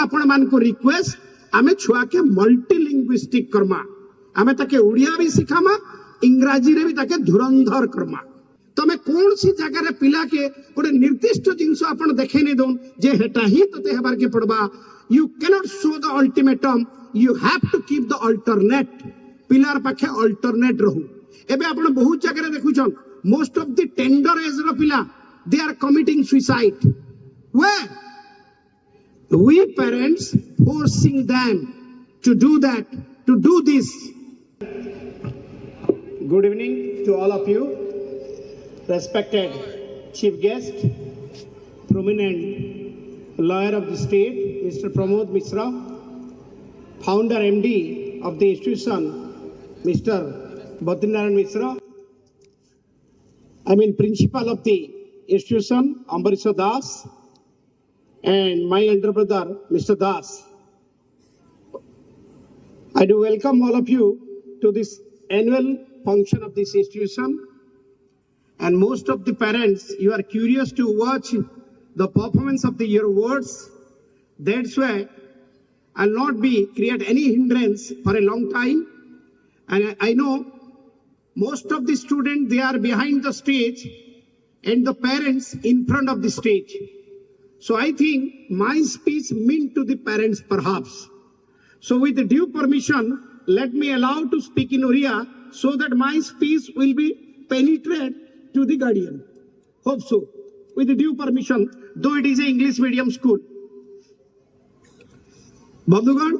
आपण मान को रिक्वेस्ट आमे छुआ के मल्टीलिंग्विस्टिक करमा आमे ताके उड़िया भी सिखामा इंग्राजी रे भी ताके धुरंधर करमा तमे कौन सी जगह रे पिला के गोटे निर्दिष्ट जिंस आपण देखे नहीं दोन जे हेटा ही तते हेबार के पड़बा you cannot show the ultimatum you have to keep the alternate pillar पाखे अल्टरनेट रहू एबे आपण बहुत जगह रे देखुछन most of the tender age रो पिला they are committing suicide we we parents forcing them to do that, to do this. Good evening to all of you, respected chief guest, prominent lawyer of the state, Mr. Pramod Mishra, founder MD of the institution, Mr. Badrinaran Mishra, principal of the institution, Ambarish Das, and my elder brother, Mr. Das. I do welcome all of you to this annual function of this institution. And most of the parents, you are curious to watch the performance of your words. That's why I'll not create any hindrance for a long time. And I know most of the students, they are behind the stage and the parents in front of the stage. So I think my speech meant to the parents perhaps. So with the due permission, let me allow to speak in Oriya so that my speech will be penetrate to the guardian. Hope so. With the due permission, though it is an English medium school. बंधुगण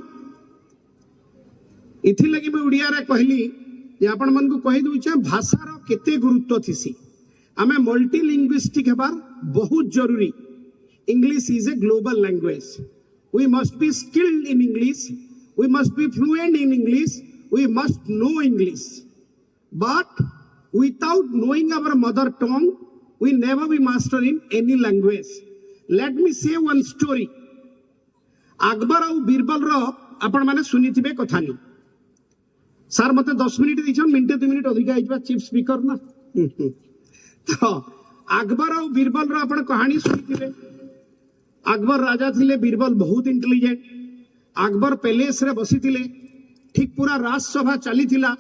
इथि लगी मैं उड़िया रे कहली जे आपण मन को कहि दूचे भाषा रो केते गुरुत्व थिसी आमे मल्टीलिंग्विस्टिक हेबार बहुत जरूरी English is a global language. We must be skilled in English. We must be fluent in English. We must know English. But without knowing our mother tongue, we never be master in any language. Let me say one story. Akbar और बीरबल रो आपण माने सुनिथिबे कथा नि sir मते 10 minute दिछन minute 2 minute अधिक आइबा chief speaker ना तो अकबर और बीरबल रो आपण कहानी सुनिथिबे अकबर राजा थिले बीरबल बहुत इंटेलिजेंट अकबर पैलेस रे बसी थिले ठीक पूरा राजसभा चली थिला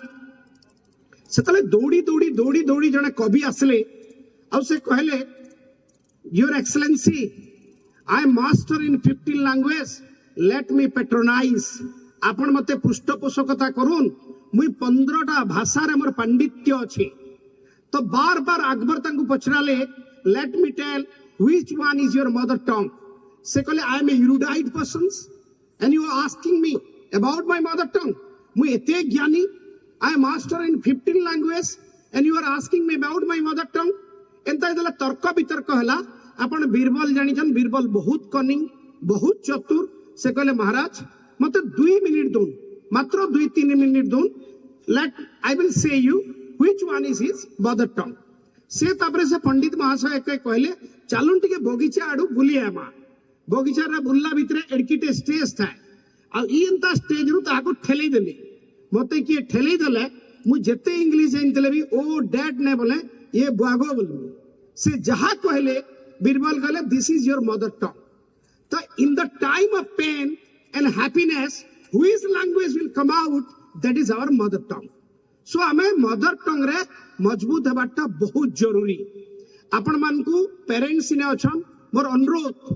सेतले दौड़ी दौड़ी दौड़ी दौड़ी जने कवि आसले आ से कहले your excellency I am master in 15 language let me patronise आपण मते पृष्ठपोषकता करून मुई 15टा भाषा रे मोर पांडित्य अछि तो बार बार अकबर तांकु पचराले let me tell which one is your mother tongue से कहले I am a erudite persons and you are asking me about my mother tongue मुई एते ज्ञानी I am master in 15 language and you are asking me about my mother tongue एंता इदला तर्क वितर्क हला आपण बीरबल जानिछन बीरबल बहुत कनिंग बहुत चतुर से कहले महाराज मते 2 मिनिट दोन मात्र 2-3 मिनिट दोन let I will say you which one is his mother tongue से तापरे से पंडित महाशय के कहले चालुन टिके बगीचा आडू बुली आमा बगीचा रे बुल्ला भितरे एडकीटे स्टेज था आ इनता स्टेज रु ताको ठेली देले मते की ठेली देले मु जते इंग्लिश जानतले भी ओ डैड ने बोले ये बागो बोलू से जहा कहले बीरबल कहले this is your mother tongue तो in the time of pain and happiness which language will come out that is our mother tongue so हमें मदर टंग रे मजबूत हेबाटा बहुत जरूरी आपण मान को पेरेंट्स ने अछन मोर अनुरोध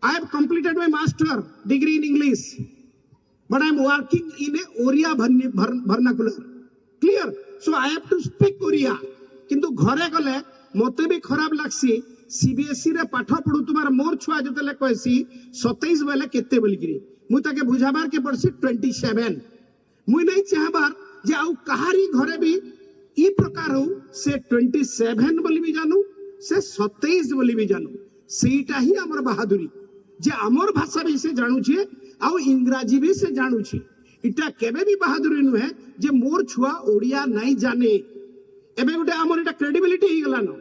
I have completed my master degree in English, but I am working in a Oriya vernacular. Clear? So I have to speak Oriya. किंतु घरे गले मते भी खराब लागसी सीबीएसई रे पाठ पढु तुमार मोर छुआ जतले कहसी 27 बेले केते बोली करी मु ताके बुझाबार के पड़सी 27 मु नहीं चाहबार जे आउ कहारी घरे भी ई प्रकार हो से 27 बोली भी जानू से 27 बोली भी जानू सेटा ही हमर बहादुरी जे आमर भाषा भी से जानू छे आ इंग्राजी भी से जानू छे इटा केबे भी बहादुरी नुहे जे मोर छुआ ओडिया नहीं जाने एबे गोटे आमर इटा क्रेडिबिलिटी ही गला न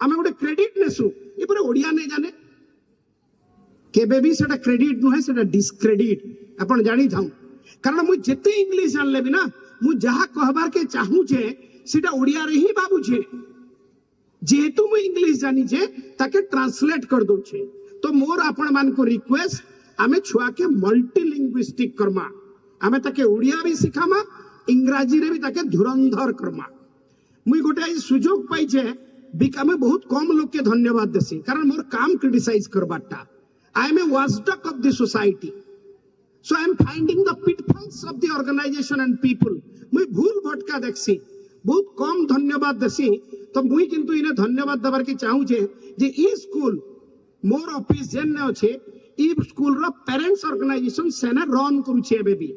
आमे गोटे क्रेडिट नेसु ए पर ओडिया नहीं जाने केबे भी सेटा क्रेडिट नुहे सेटा डिस्क्रेडिट अपन जानी थाउ कारण मु जेते इंग्लिश जानले भी ना मु जहा कहबार के चाहू छे सेटा ओडिया रे ही बाबू छे जेहेतु मु इंग्लिश जानी छे ताके ट्रांसलेट कर दो छे तो मोर आपण मान को रिक्वेस्ट आमे छुआ के मल्टीलिंग्विस्टिक करमा आमे ताके उड़िया भी सिखामा इंग्राजी रे भी ताके धुरंधर करमा मुई गोटे आई सुजोग पाई जे आमे बहुत कम लोग के धन्यवाद देसी कारण मोर काम क्रिटिसाइज करबाटा I am a watchdog of the society so I am finding the pitfalls of the organisation and people मुई भूल भटका देखसी बहुत कम धन्यवाद देसी तो मुई किंतु इने धन्यवाद दबार के चाहू जे ई स्कूल मोर ऑफिस जेन ने अछि ई स्कूल रो पेरेंट्स ऑर्गेनाइजेशन सेना रन करूछि एबे भी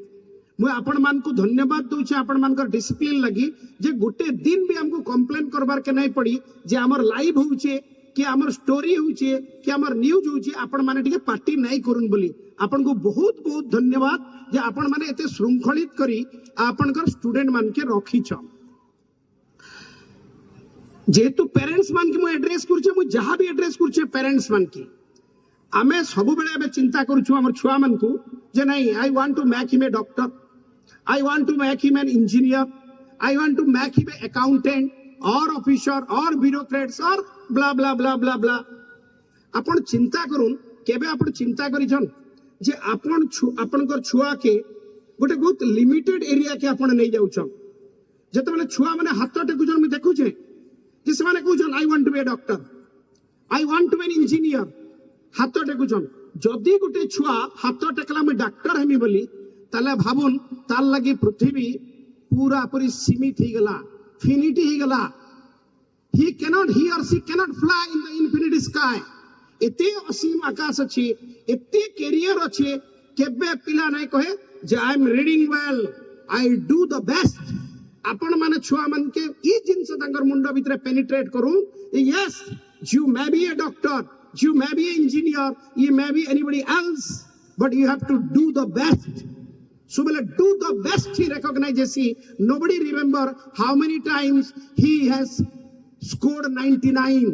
मुई आपण मान को धन्यवाद दूछि आपण मान कर डिसिप्लिन लगी जे गोटे दिन भी हमको कंप्लेन करबार के नहीं पड़ी जे हमर लाइव होउछे कि हमर स्टोरी होउछे कि हमर न्यूज होउछे आपण माने टिके पार्टी नहीं करून बोली आपण को बहुत बहुत धन्यवाद जे आपण माने एते श्रृंखलित करी आपण कर स्टूडेंट मान के रखी छ जेतु पेरेंट्स मान के मु एड्रेस करछे मु जहां भी एड्रेस करछे पेरेंट्स मान की आमे सब बेले आमे चिंता करूछु हमर छुआ मान को जे नहीं I want to make him a doctor I want to make him an engineer I want to make him a accountant और ऑफिसर और ब्यूरोक्रेट्स और ब्ला ब्ला ब्ला ब्ला ब्ला आपण चिंता करूं केबे आपण चिंता करिछन जे आपण कर छुआ के गोटे बहुत लिमिटेड एरिया के आपण नै जाउछन जते बेले छुआ माने हाथ टेकुछन मैं देखु छे जे से माने कहउछन I want to be a doctor I want to be an engineer हाथ टेकुछन जदी गोटे छुआ हाथ टेकला मैं डॉक्टर हेमी बोली ताले भाबुन ताल लगी पृथ्वी पूरा पूरी सीमित ही गला फिनिटी ही गला he or she cannot fly in the infinite sky एते असीम आकाश अछि एते कैरियर अछि केबे पिला नै कहे जे I am reading well I do the best आपण माने छुआ मन के ई जिंस तांगर मुंडो भितरे पेनिट्रेट करू yes you may be a doctor you may be a engineer you may be anybody else but you have to do the best so will do the best he recognizes he nobody remember how many times he has scored 99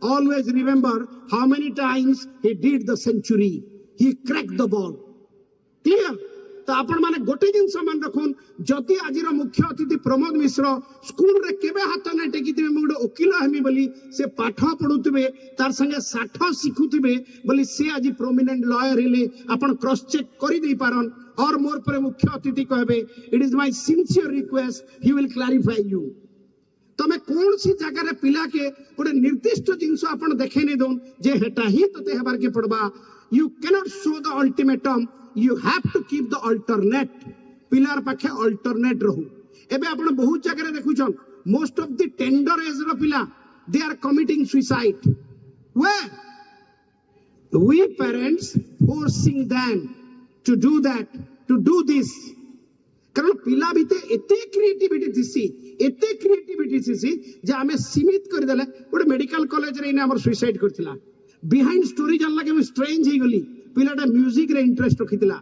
always remember how many times he did the century he cracked the ball clear तो आपण माने गोटे जिंस मन रखुन जति आजिर मुख्य अतिथि प्रमोद मिश्र school रे केबे हाथ नै टेकिथिबे मुडो वकील हेमी बोली से पाठ पढुथिबे तार संगे साठ सिखुथिबे बोली से आजि प्रोमिनेंट लॉयर हेले आपण क्रॉस चेक करि देई पारन और मोर पर मुख्य अतिथि कहबे it is my sincere request he will clarify you तमे कोन सी जगह रे पिला के गोटे निर्दिष्ट जिंस आपण देखे नै दोन जे हेटा ही तते हेबार के पड़बा you can not show the ultimatum you have to keep the alternate पिलार पाखे alternate रहू एबे आपण बहुत जगह रे देखुछन most of the tender age रो पिला they are committing suicide where we parents forcing them to do that to do this कारण पिला भीते एते क्रिएटिविटी थिसी जे हमें सीमित कर देले गोटे मेडिकल कॉलेज रे इने हमर सुसाइड करथिला बिहाइंड स्टोरी जानला के स्ट्रेंज ही गली पिलाटा म्यूजिक रे इंटरेस्ट रखितिला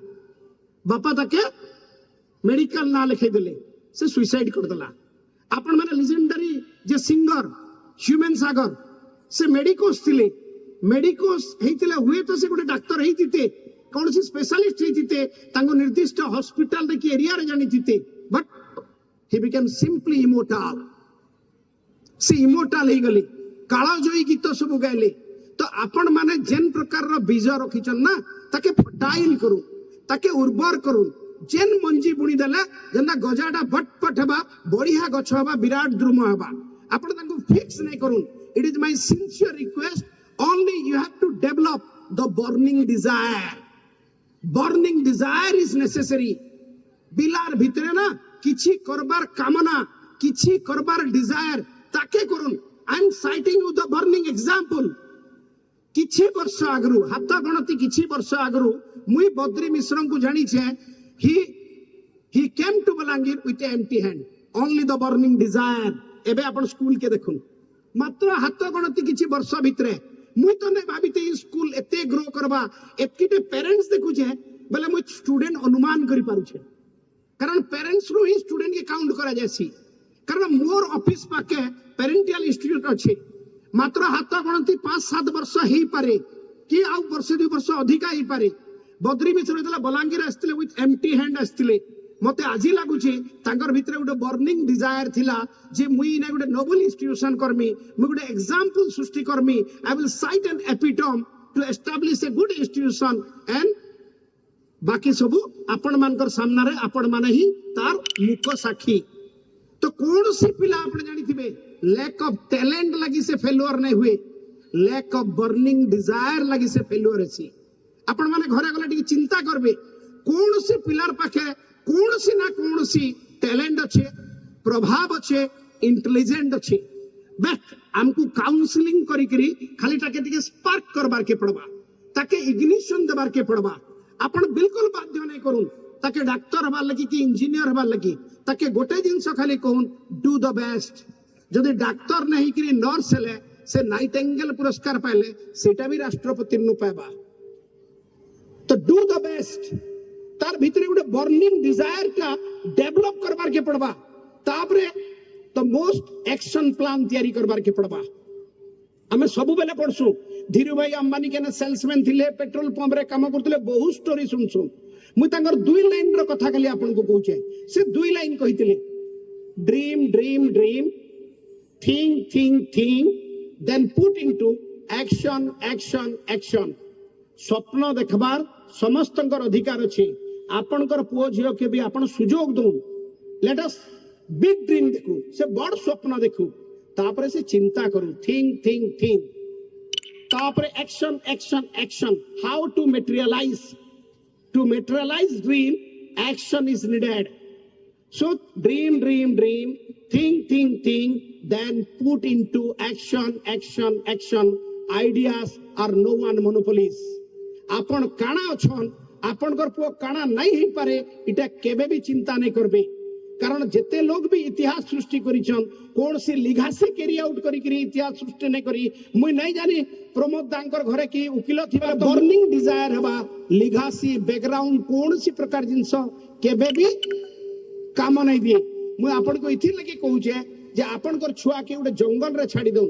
बापा ताके मेडिकल ना लिखे देले से सुसाइड कर देला आपण माने लेजेंडरी जे सिंगर ह्यूमन सागर से मेडिकोस थिले मेडिकोस हेतिला हुए तो से गोटे डॉक्टर हेतिते कौन सी स्पेशलिस्ट हेतिते तांगो निर्दिष्ट हॉस्पिटल रे की एरिया रे जानितिते but he became simply immortal से इमोर्टल हे गली काळाजयी गीत सब गाइले तो आपण माने जेन प्रकार रो बीज रखिछन ना ताके फटाइल करू ताके उर्वर करू जेन मंजी बुणी देला जेना गजाडा बटपट हेबा बढ़िया गछ हेबा विराट द्रुम हेबा आपण ताको फिक्स नै करू it is my sincere request only you have to develop the burning desire is necessary बिलार भितरे ना किछि करबार कामना किछि करबार डिजायर ताके करूं I am citing you the burning example किछि वर्ष आगरु हाथ गणति किछि वर्ष आगरु मुई बद्री मिश्र को जानी छे he came to Balangir with an empty hand only the burning desire एबे आपण स्कूल के देखुन मात्र हाथ गणति किछि वर्ष भितरे मुई तो नै भाबिते ई स्कूल एते ग्रो करबा एतकिटे पेरेंट्स देखु छे बेले मुई स्टूडेंट अनुमान करि पारु छे कारण पेरेंट्स रो ही स्टूडेंट के काउंट करा जायसी कारण मोर ऑफिस पाके पेरेंटियल इंस्टीट्यूट अछि मात्र हाथ गणति 5-7 वर्ष ही पारे कि आ वर्ष 2 वर्ष अधिका ही पारे बद्री मिश्र देला बलांगीर आस्तिले विथ एम्प्टी हैंड आस्तिले मते आजी लागुची तांगर भितरे गोटे बर्निंग डिजायर थिला जे मुई ने गोटे नोबल इंस्टीट्यूशन करमी मु गोटे एग्जांपल सृष्टि करमी I will cite an epitome to establish a good institution and बाकी सब आपण मानकर सामना रे आपण माने ही तार मुख साक्षी। तो कौन सी पिला आपण जानी थिबे लैक ऑफ टैलेंट लगी से फेल्युअर नहीं हुए, लैक ऑफ बर्निंग डिजायर लगी से फेल्युअर अछि। आपण माने घरे गले टिके चिंता करबे कौन सी पिलार पाखे कौन सी ना कौन सी टैलेंट अच्छे, प्रभाव अच्छे, इंटेलिजेंट अच्छे, बट हमको काउंसलिंग करी करी खाली टाके टिके स्पार्क करबार के पड़बा, ताके इग्निशन देबार के पड़बा। आपण बिल्कुल बाध्य नहीं करूं ताके डॉक्टर हबार लगी कि इंजीनियर हबार लगी, ताके गोटे जिनस खाली कहून डू द बेस्ट। जदि डॉक्टर नहीं करी नर्स हेले से नाइटिंगेल पुरस्कार पाइले सेटा भी राष्ट्रपति नु पाइबा। तो डू द बेस्ट तार भितरे गोटे बर्निंग डिजायर का डेवलप करबार के पड़बा, तापरे द मोस्ट एक्शन प्लान तैयारी करबार के पड़बा। हमें सब बेले पढ़सु धीरू भाई अंबानी के सेल्समैन थिले, पेट्रोल पंप रे काम करथिले, बहुत स्टोरी सुनसु। मु तांगर दुई लाइन रो कथा खाली आपन को कहूचे, से दुई लाइन कहिथिले dream dream dream, think think think, then put into action action action. स्वप्न देखबार समस्तंकर अधिकार अछि। आपनकर पुओ झियो के भी आपन सुजोग दउ, लेट अस बिग ड्रीम देखु, से बड़ स्वप्न देखु, तापरे से चिंता करू, थिंक थिंक थिंक, तापरे action action action. How to materialize dream, action is needed. So dream dream dream, think think think, then put into action action action. Ideas are no one monopolies. आपण काना अछन, आपनकर पुओ काना नहीं ही पारे, इटा केबे भी चिंता नहीं करबे। कारण जेते लोग भी इतिहास सृष्टि करिछन कौन सी लिघासी कैरी आउट करी करी इतिहास सृष्टि नहीं करी। मुई नहीं जानी प्रमोद दांकर घरे की उकिल थिबा बर्निंग डिजायर हबा, लिघासी बैकग्राउंड कौन सी प्रकार जिंस केबे भी काम नहीं दिए। मुई आपन को इथि लगे कहूचे जे आपनकर छुआ के उडे जंगल रे छाड़ी दउ,